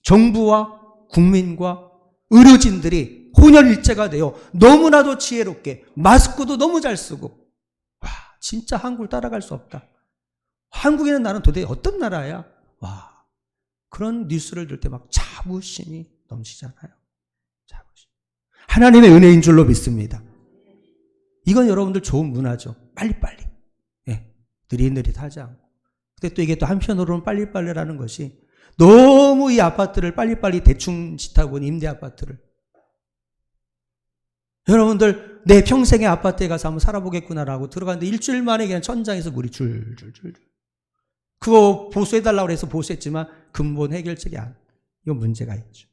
정부와 국민과 의료진들이 혼혈일체가 되어 너무나도 지혜롭게 마스크도 너무 잘 쓰고, 와, 진짜 한국을 따라갈 수 없다. 한국이라는 나라는 도대체 어떤 나라야? 와, 그런 뉴스를 들을 때 막 자부심이 넘치잖아요. 자부심. 하나님의 은혜인 줄로 믿습니다. 이건 여러분들 좋은 문화죠. 빨리빨리. 예, 느릿느릿하지 않고. 근데 또 이게 또 한편으로는 빨리빨리라는 것이 너무 이 아파트를 빨리빨리 대충 짓다 보니 임대 아파트를. 여러분들 내 평생의 아파트에 가서 한번 살아보겠구나라고 들어갔는데 일주일 만에 그냥 천장에서 물이 줄줄줄. 그거 보수해달라고 해서 보수했지만 근본 해결책이 안. 이건 문제가 있죠.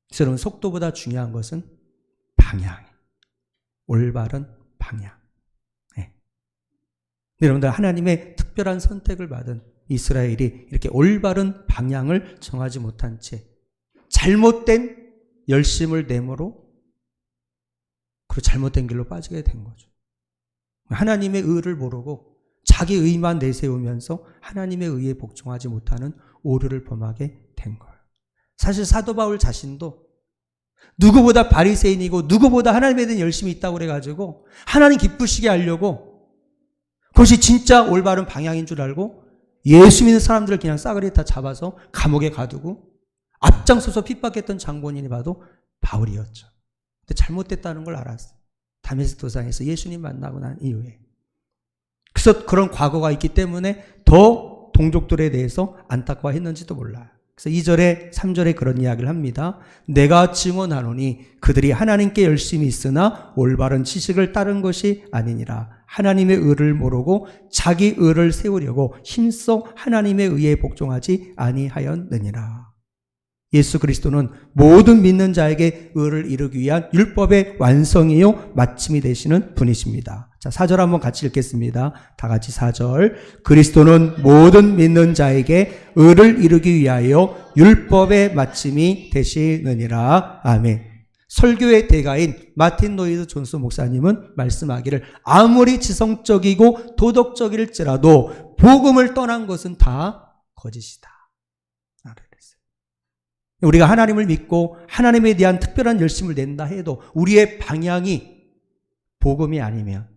그래서 여러분 속도보다 중요한 것은 방향. 올바른 방향. 네. 여러분들 하나님의 특별한 선택을 받은 이스라엘이 이렇게 올바른 방향을 정하지 못한 채 잘못된 열심을 내므로 그리고 잘못된 길로 빠지게 된 거죠. 하나님의 의를 모르고 자기 의만 내세우면서 하나님의 의에 복종하지 못하는 오류를 범하게 된 거예요. 사실 사도 바울 자신도 누구보다 바리새인이고 누구보다 하나님에 대한 열심이 있다고 그래가지고 하나님 기쁘시게 하려고 그것이 진짜 올바른 방향인 줄 알고 예수 믿는 사람들을 그냥 싸그리 다 잡아서 감옥에 가두고 앞장서서 핍박했던 장본인이 봐도 바울이었죠. 근데 잘못됐다는 걸 알았어요. 다메섹 도상에서 예수님 만나고 난 이후에. 그래서 그런 과거가 있기 때문에 더 동족들에 대해서 안타까워했는지도 몰라요. 그래서 2절에 3절에 그런 이야기를 합니다. 내가 증언하노니 그들이 하나님께 열심히 있으나 올바른 지식을 따른 것이 아니니라. 하나님의 의를 모르고 자기 의를 세우려고 힘써 하나님의 의에 복종하지 아니하였느니라. 예수 그리스도는 모든 믿는 자에게 의를 이루기 위한 율법의 완성이요 마침이 되시는 분이십니다. 자, 4절 한번 같이 읽겠습니다. 다 같이 4절. 그리스도는 모든 믿는 자에게 의를 이루기 위하여 율법의 마침이 되시느니라. 아멘. 설교의 대가인 마틴 로이드 존스 목사님은 말씀하기를 아무리 지성적이고 도덕적일지라도 복음을 떠난 것은 다 거짓이다. 우리가 하나님을 믿고 하나님에 대한 특별한 열심을 낸다 해도 우리의 방향이 복음이 아니면,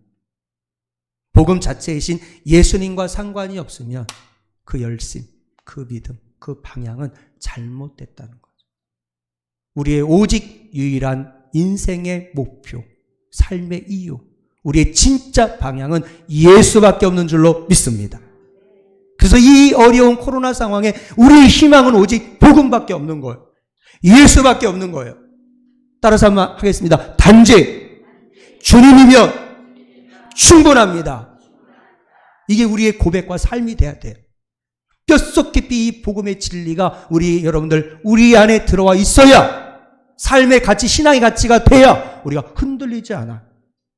복음 자체이신 예수님과 상관이 없으면 그 열심, 그 믿음, 그 방향은 잘못됐다는 거죠. 우리의 오직 유일한 인생의 목표, 삶의 이유, 우리의 진짜 방향은 예수밖에 없는 줄로 믿습니다. 그래서 이 어려운 코로나 상황에 우리의 희망은 오직 복음밖에 없는 거예요. 예수밖에 없는 거예요. 따라서 한번 하겠습니다. 단지 주님이면 충분합니다. 이게 우리의 고백과 삶이 돼야 돼요. 뼛속 깊이 이 복음의 진리가 우리 안에 들어와 있어야 삶의 가치, 신앙의 가치가 돼야 우리가 흔들리지 않아.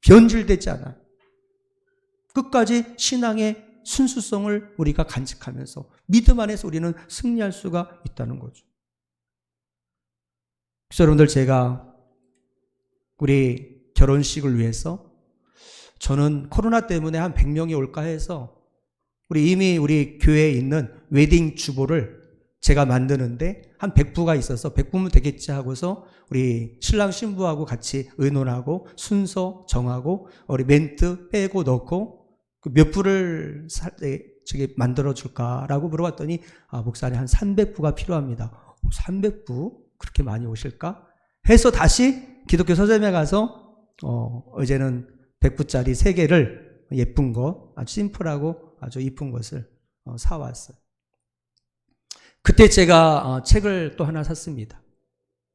변질되지 않아. 끝까지 신앙의 순수성을 우리가 간직하면서 믿음 안에서 우리는 승리할 수가 있다는 거죠. 그래서 여러분들 제가 우리 결혼식을 위해서 저는 코로나 때문에 한 100명이 올까 해서 이미 우리 교회에 있는 웨딩 주보를 제가 만드는데 한 100부가 있어서 100부면 되겠지 하고서 우리 신랑 신부하고 같이 의논하고 순서 정하고 우리 멘트 빼고 넣고 몇 부를 만들어줄까라고 물어봤더니 목사님 한 300부가 필요합니다. 300부? 그렇게 많이 오실까? 해서 다시 기독교 서점에 가서 어제는 100부짜리 3개를 예쁜 거, 아주 심플하고 아주 이쁜 것을 사왔어요. 그때 제가 책을 또 하나 샀습니다.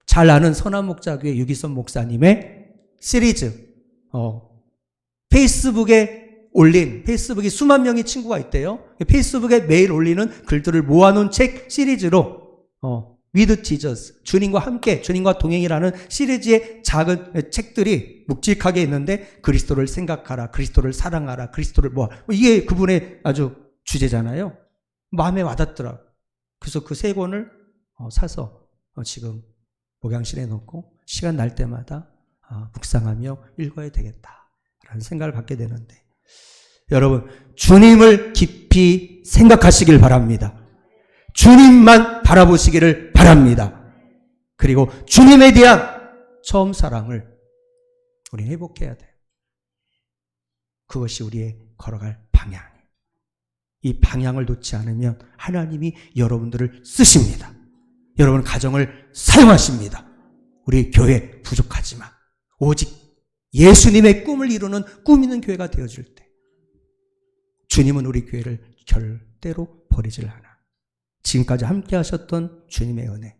잘 아는 선한목자교회 유기선 목사님의 시리즈, 페이스북에 수만 명의 친구가 있대요. 페이스북에 매일 올리는 글들을 모아놓은 책 시리즈로 With Jesus, 주님과 함께, 주님과 동행이라는 시리즈의 작은 책들이 묵직하게 있는데 그리스도를 생각하라, 그리스도를 사랑하라, 그리스도를 이게 그분의 아주 주제잖아요. 마음에 와닿더라고요. 그래서 그 3권을 사서 지금 목양실에 놓고 시간 날 때마다 묵상하며 읽어야 되겠다. 라는 생각을 갖게 되는데, 여러분, 주님을 깊이 생각하시길 바랍니다. 주님만 바라보시기를 바랍니다. 그리고 주님에 대한 처음 사랑을 우리는 회복해야 돼요. 그것이 우리의 걸어갈 방향이에요. 이 방향을 놓지 않으면 하나님이 여러분들을 쓰십니다. 여러분 가정을 사용하십니다. 우리 교회 부족하지만 오직 예수님의 꿈을 이루는 꿈 있는 교회가 되어줄 때 주님은 우리 교회를 절대로 버리질 않아. 지금까지 함께 하셨던 주님의 은혜,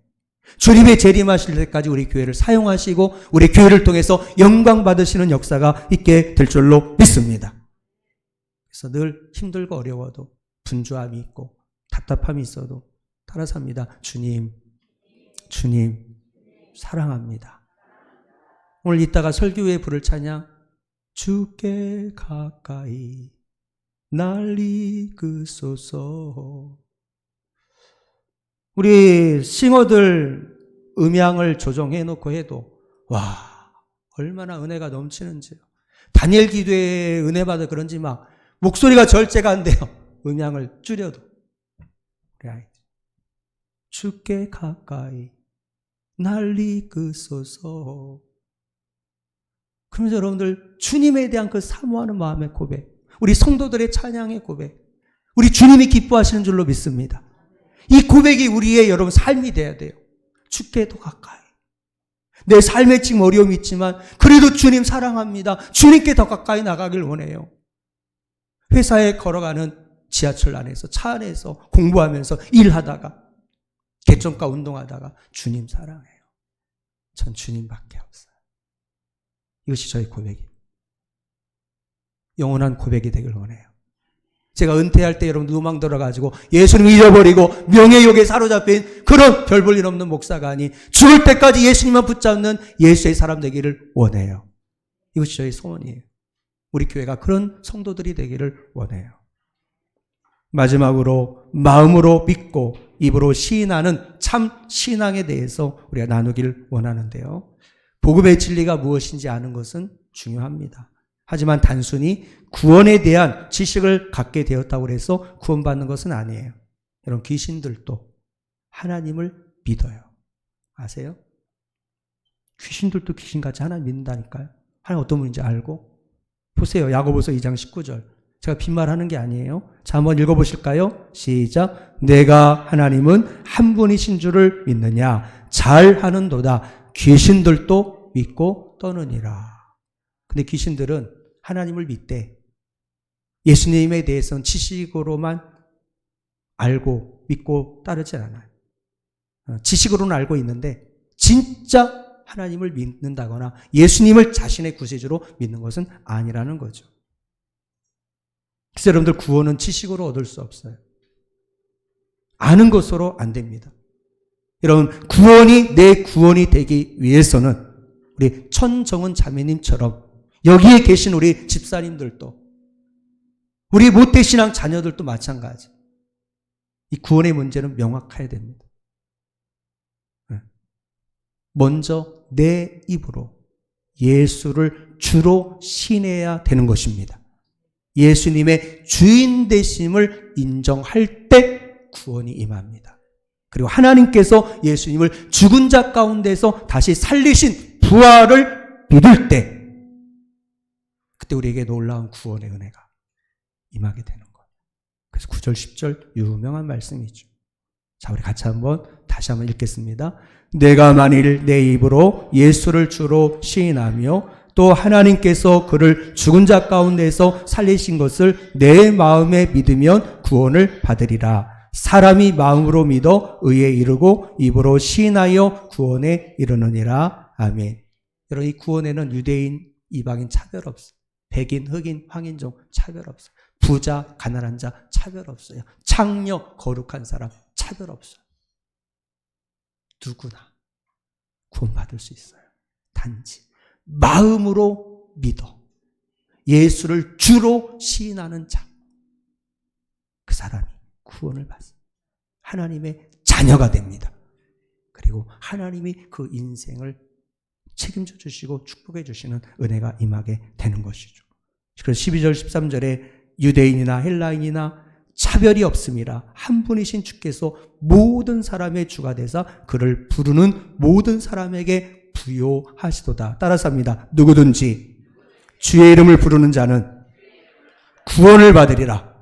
주님의 재림하실 때까지 우리 교회를 사용하시고 우리 교회를 통해서 영광 받으시는 역사가 있게 될 줄로 믿습니다. 그래서 늘 힘들고 어려워도 분주함이 있고 답답함이 있어도 따라서 합니다. 주님 사랑합니다. 오늘 이따가 설교 후에 부를 찬양, 주께 가까이 날 이끄소서. 우리 싱어들 음향을 조정해 놓고 해도 와, 얼마나 은혜가 넘치는지요. 다니엘 기도에 은혜 받아 그런지 막 목소리가 절제가 안 돼요. 음향을 줄여도. 우리 아이들, 주께 가까이 날 이끄소서. 그러면서 여러분들 주님에 대한 그 사모하는 마음의 고백, 우리 성도들의 찬양의 고백, 우리 주님이 기뻐하시는 줄로 믿습니다. 이 고백이 우리의 여러분 삶이 돼야 돼요. 주께 더 가까이. 내 삶에 지금 어려움이 있지만 그래도 주님 사랑합니다. 주님께 더 가까이 나가길 원해요. 회사에 걸어가는 지하철 안에서, 차 안에서 공부하면서 일하다가 개점가 운동하다가 주님 사랑해요. 전 주님밖에 없어요. 이것이 저의 고백이에요. 영원한 고백이 되길 원해요. 제가 은퇴할 때 여러분 누망 들어가지고 예수님 잊어버리고 명예욕에 사로잡힌 그런 별 볼 일 없는 목사가 아닌 죽을 때까지 예수님만 붙잡는 예수의 사람 되기를 원해요. 이것이 저의 소원이에요. 우리 교회가 그런 성도들이 되기를 원해요. 마지막으로 마음으로 믿고 입으로 시인하는 참 신앙에 대해서 우리가 나누기를 원하는데요. 복음의 진리가 무엇인지 아는 것은 중요합니다. 하지만 단순히 구원에 대한 지식을 갖게 되었다고 해서 구원받는 것은 아니에요. 여러분, 귀신들도 하나님을 믿어요. 아세요? 귀신들도 귀신같이 하나님 믿는다니까요. 하나님 어떤 분인지 알고. 보세요. 야고보서 2장 19절. 제가 빈말하는 게 아니에요. 자, 한번 읽어보실까요? 시작. 내가 하나님은 한 분이신 줄을 믿느냐? 잘하는도다. 귀신들도 믿고 떠느니라. 근데 귀신들은 하나님을 믿되 예수님에 대해서는 지식으로만 알고 믿고 따르지 않아요. 지식으로는 알고 있는데 진짜 하나님을 믿는다거나 예수님을 자신의 구세주로 믿는 것은 아니라는 거죠. 그래서 여러분들 구원은 지식으로 얻을 수 없어요. 아는 것으로 안 됩니다. 여러분, 구원이 내 구원이 되기 위해서는 우리 천정은 자매님처럼 여기에 계신 우리 집사님들도 우리 모태신앙 자녀들도 마찬가지. 이 구원의 문제는 명확해야 됩니다. 먼저 내 입으로 예수를 주로 신해야 되는 것입니다. 예수님의 주인 되심을 인정할 때 구원이 임합니다. 그리고 하나님께서 예수님을 죽은 자 가운데서 다시 살리신 부활을 믿을 때 그때 우리에게 놀라운 구원의 은혜가 임하게 되는 거예요. 그래서 9절 10절 유명한 말씀이죠. 자, 우리 같이 다시 한번 읽겠습니다. 내가 만일 내 입으로 예수를 주로 시인하며 또 하나님께서 그를 죽은 자 가운데서 살리신 것을 내 마음에 믿으면 구원을 받으리라. 사람이 마음으로 믿어 의에 이르고 입으로 시인하여 구원에 이르느니라. 아멘. 여러분, 이 구원에는 유대인, 이방인 차별 없어요. 백인, 흑인, 황인종 차별 없어요. 부자, 가난한 자 차별 없어요. 창녀, 거룩한 사람 차별 없어요. 누구나 구원받을 수 있어요. 단지 마음으로 믿어 예수를 주로 시인하는 자, 그 사람이 구원을 받습니다. 하나님의 자녀가 됩니다. 그리고 하나님이 그 인생을 책임져 주시고 축복해 주시는 은혜가 임하게 되는 것이죠. 그래서 12절 13절에 유대인이나 헬라인이나 차별이 없음이라 한 분이신 주께서 모든 사람의 주가 되사 그를 부르는 모든 사람에게 부요하시도다. 따라서 합니다. 누구든지 주의 이름을 부르는 자는 구원을 받으리라.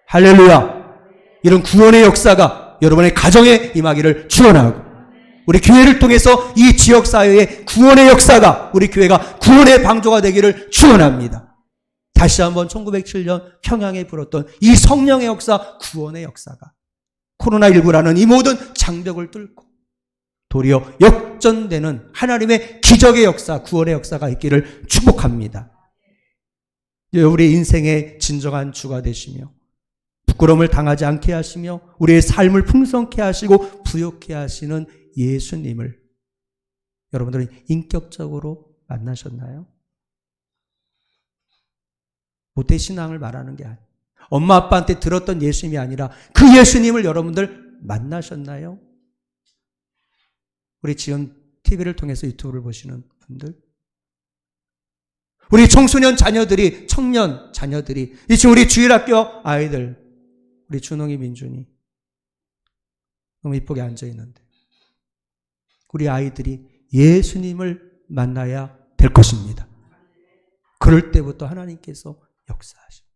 할렐루야. 이런 구원의 역사가 여러분의 가정에 임하기를 축원하고, 우리 교회를 통해서 이 지역사회의 구원의 역사가, 우리 교회가 구원의 방조가 되기를 축원합니다. 다시 한번 1907년 평양에 불었던 이 성령의 역사, 구원의 역사가 코로나19라는 이 모든 장벽을 뚫고 도리어 역전되는 하나님의 기적의 역사, 구원의 역사가 있기를 축복합니다. 우리 인생의 진정한 주가 되시며 부끄러움을 당하지 않게 하시며 우리의 삶을 풍성케 하시고 부욕케 하시는 예수님을 여러분들은 인격적으로 만나셨나요? 모태신앙을 말하는 게 아니에요. 엄마 아빠한테 들었던 예수님이 아니라 그 예수님을 여러분들 만나셨나요? 우리 지금 TV를 통해서 유튜브를 보시는 분들, 우리 청소년 자녀들이, 청년 자녀들이, 지금 우리 주일학교 아이들, 우리 준홍이, 민준이 너무 이쁘게 앉아있는데 우리 아이들이 예수님을 만나야 될 것입니다. 그럴 때부터 하나님께서 역사하십니다.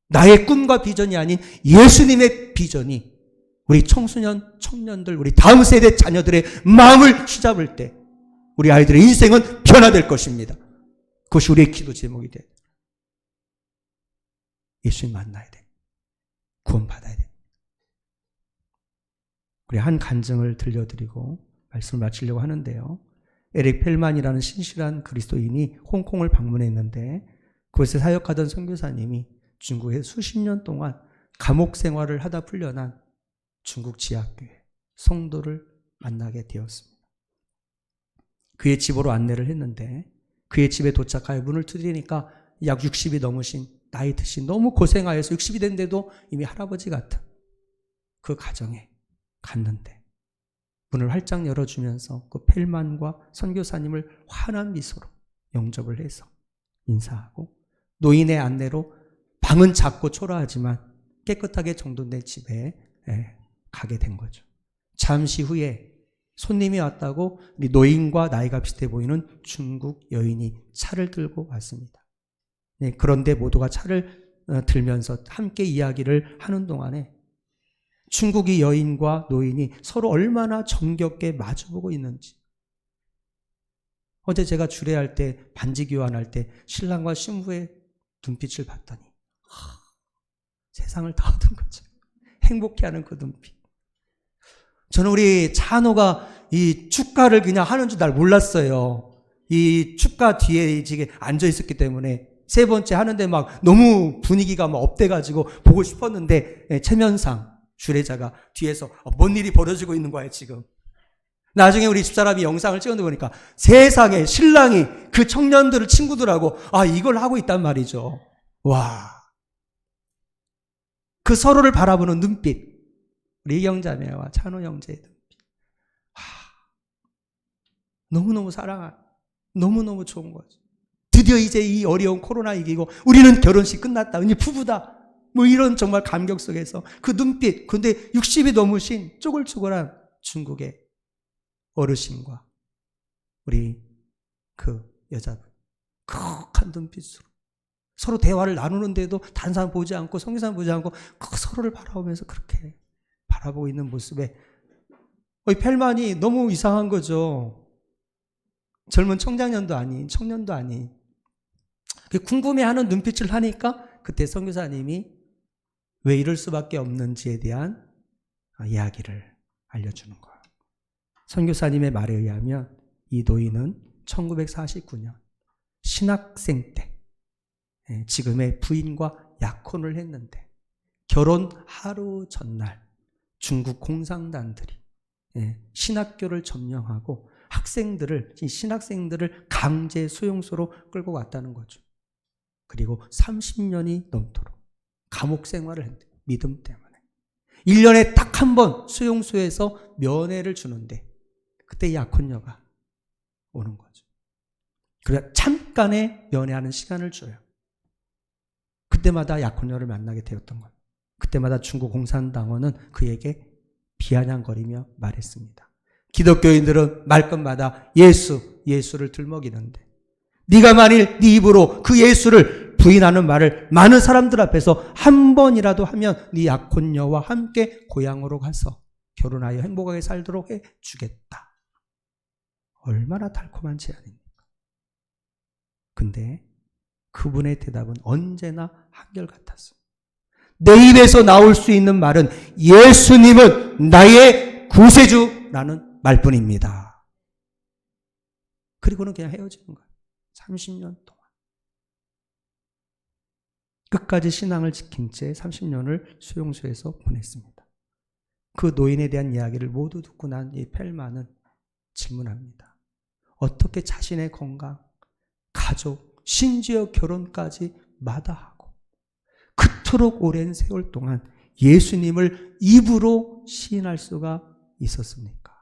나의 꿈과 비전이 아닌 예수님의 비전이 우리 청소년, 청년들, 우리 다음 세대 자녀들의 마음을 휘잡을 때 우리 아이들의 인생은 변화될 것입니다. 그것이 우리의 기도 제목이 돼. 예수님 만나야 돼. 구원받아야 돼. 우리 한 간증을 들려드리고 말씀을 마치려고 하는데요. 에릭 펠만이라는 신실한 그리스도인이 홍콩을 방문했는데 그곳에 사역하던 선교사님이 중국에 수십 년 동안 감옥 생활을 하다 풀려난 중국 지하교회 성도를 만나게 되었습니다. 그의 집으로 안내를 했는데 그의 집에 도착하여 문을 두드리니까 약 60이 넘으신 나이 드신, 너무 고생하여서 60이 됐는데도 이미 할아버지 같은 그 가정에 갔는데 문을 활짝 열어주면서 그 펠만과 선교사님을 환한 미소로 영접을 해서 인사하고 노인의 안내로 방은 작고 초라하지만 깨끗하게 정돈된 집에 가게 된 거죠. 잠시 후에 손님이 왔다고 노인과 나이가 비슷해 보이는 중국 여인이 차를 들고 왔습니다. 그런데 모두가 차를 들면서 함께 이야기를 하는 동안에 중국이 여인과 노인이 서로 얼마나 정겹게 마주보고 있는지. 어제 제가 주례할 때, 반지 교환할 때 신랑과 신부의 눈빛을 봤더니 세상을 다 얻은 거죠. 행복해하는 그 눈빛. 저는 우리 찬호가 이 축가를 그냥 하는 줄 날 몰랐어요. 이 축가 뒤에 지금 앉아 있었기 때문에 세 번째 하는데 막 너무 분위기가 막 업돼가지고 보고 싶었는데 최면상 주례자가 뒤에서 뭔 일이 벌어지고 있는 거야 지금. 나중에 우리 집사람이 영상을 찍었는데 보니까 세상에 신랑이 그 청년들을 친구들하고 이걸 하고 있단 말이죠. 와, 그 서로를 바라보는 눈빛, 우리 이경자매와 찬호 형제의 눈빛, 너무너무 사랑하고 너무너무 좋은 거죠. 드디어 이제 이 어려운 코로나 이기고 우리는 결혼식 끝났다, 이제 부부다, 뭐 이런 정말 감격 속에서 그 눈빛. 근데 60이 넘으신 쪼글쪼글한 중국의 어르신과 우리 그 여자분 크한 눈빛으로 서로 대화를 나누는데도 다른 사람 보지 않고 성교사람 보지 않고 서로를 바라보면서 그렇게 바라보고 있는 모습에 펠만이 너무 이상한 거죠. 젊은 청장년도 아닌, 청년도 아닌, 궁금해하는 눈빛을 하니까 그때 선교사님이 왜 이럴 수밖에 없는지에 대한 이야기를 알려주는 거예요. 선교사님의 말에 의하면 이 노인은 1949년 신학생 때 지금의 부인과 약혼을 했는데 결혼 하루 전날 중국 공산당들이 신학교를 점령하고 신학생들을 강제 수용소로 끌고 갔다는 거죠. 그리고 30년이 넘도록 감옥 생활을 했는데 믿음 때문에 1년에 딱 한 번 수용소에서 면회를 주는데 그때 약혼녀가 오는 거죠. 그래 참 잠깐의 연애하는 시간을 줘요. 그때마다 약혼녀를 만나게 되었던 거예요. 그때마다 중국 공산당원은 그에게 비아냥거리며 말했습니다. 기독교인들은 말끝마다 예수를 들먹이는데 네가 만일 네 입으로 그 예수를 부인하는 말을 많은 사람들 앞에서 한 번이라도 하면 네 약혼녀와 함께 고향으로 가서 결혼하여 행복하게 살도록 해주겠다. 얼마나 달콤한 제안입니까? 근데 그분의 대답은 언제나 한결같았습니다. 내 입에서 나올 수 있는 말은 예수님은 나의 구세주라는 말뿐입니다. 그리고는 그냥 헤어지는 거예요. 30년 동안. 끝까지 신앙을 지킨 채 30년을 수용소에서 보냈습니다. 그 노인에 대한 이야기를 모두 듣고 난 이 펠만은 질문합니다. 어떻게 자신의 건강, 가족, 심지어 결혼까지 마다하고 그토록 오랜 세월 동안 예수님을 입으로 시인할 수가 있었습니까?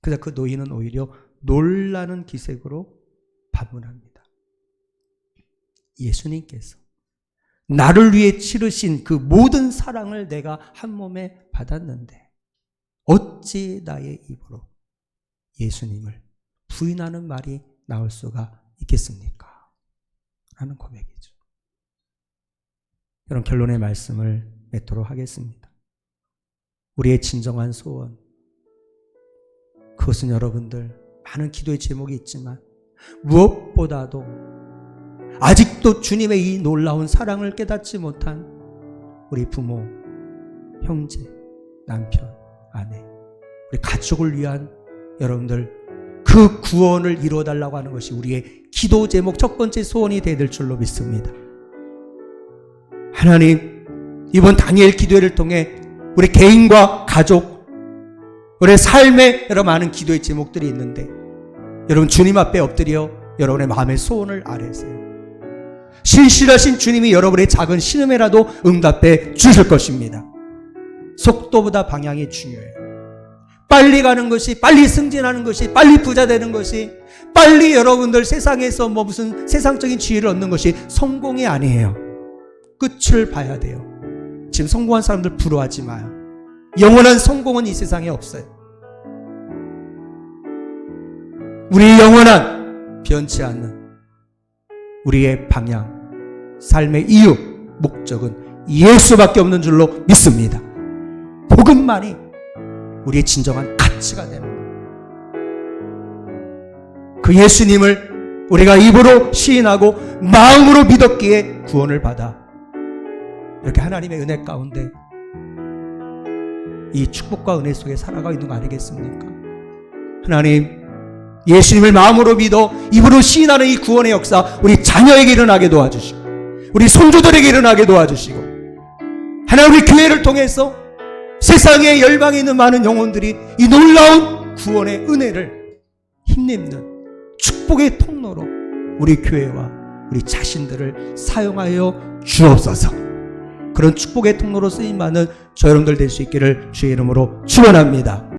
그래서 그 노인은 오히려 놀라는 기색으로 반문합니다. 예수님께서 나를 위해 치르신 그 모든 사랑을 내가 한 몸에 받았는데 어찌 나의 입으로 예수님을 부인하는 말이 나올 수가 있겠습니까? 라는 고백이죠. 여러분, 결론의 말씀을 맺도록 하겠습니다. 우리의 진정한 소원, 그것은 여러분들 많은 기도의 제목이 있지만 무엇보다도 아직도 주님의 이 놀라운 사랑을 깨닫지 못한 우리 부모, 형제, 남편, 아내, 우리 가족을 위한 여러분들 그 구원을 이루어달라고 하는 것이 우리의 기도 제목 첫 번째 소원이 되어야 될 줄로 믿습니다. 하나님, 이번 다니엘 기도회를 통해 우리 개인과 가족, 우리의 삶에 여러 많은 기도의 제목들이 있는데 여러분 주님 앞에 엎드려 여러분의 마음의 소원을 아뢰세요. 신실하신 주님이 여러분의 작은 신음에라도 응답해 주실 것입니다. 속도보다 방향이 중요해요. 빨리 가는 것이, 빨리 승진하는 것이, 빨리 부자 되는 것이, 빨리 여러분들 세상에서 무슨 세상적인 지혜를 얻는 것이 성공이 아니에요. 끝을 봐야 돼요. 지금 성공한 사람들 부러워하지 마요. 영원한 성공은 이 세상에 없어요. 우리의 영원한 변치 않는 우리의 방향, 삶의 이유, 목적은 예수밖에 없는 줄로 믿습니다. 복음만이 우리의 진정한 가치가 되는 거예요. 그 예수님을 우리가 입으로 시인하고 마음으로 믿었기에 구원을 받아 이렇게 하나님의 은혜 가운데 이 축복과 은혜 속에 살아가고 있는 거 아니겠습니까? 하나님, 예수님을 마음으로 믿어 입으로 시인하는 이 구원의 역사 우리 자녀에게 일어나게 도와주시고 우리 손주들에게 일어나게 도와주시고 하나님, 우리 교회를 통해서 세상에 열방에 있는 많은 영혼들이 이 놀라운 구원의 은혜를 힘입는 축복의 통로로 우리 교회와 우리 자신들을 사용하여 주옵소서. 그런 축복의 통로로 쓰임받는 저 여러분들 될 수 있기를 주의 이름으로 축원합니다.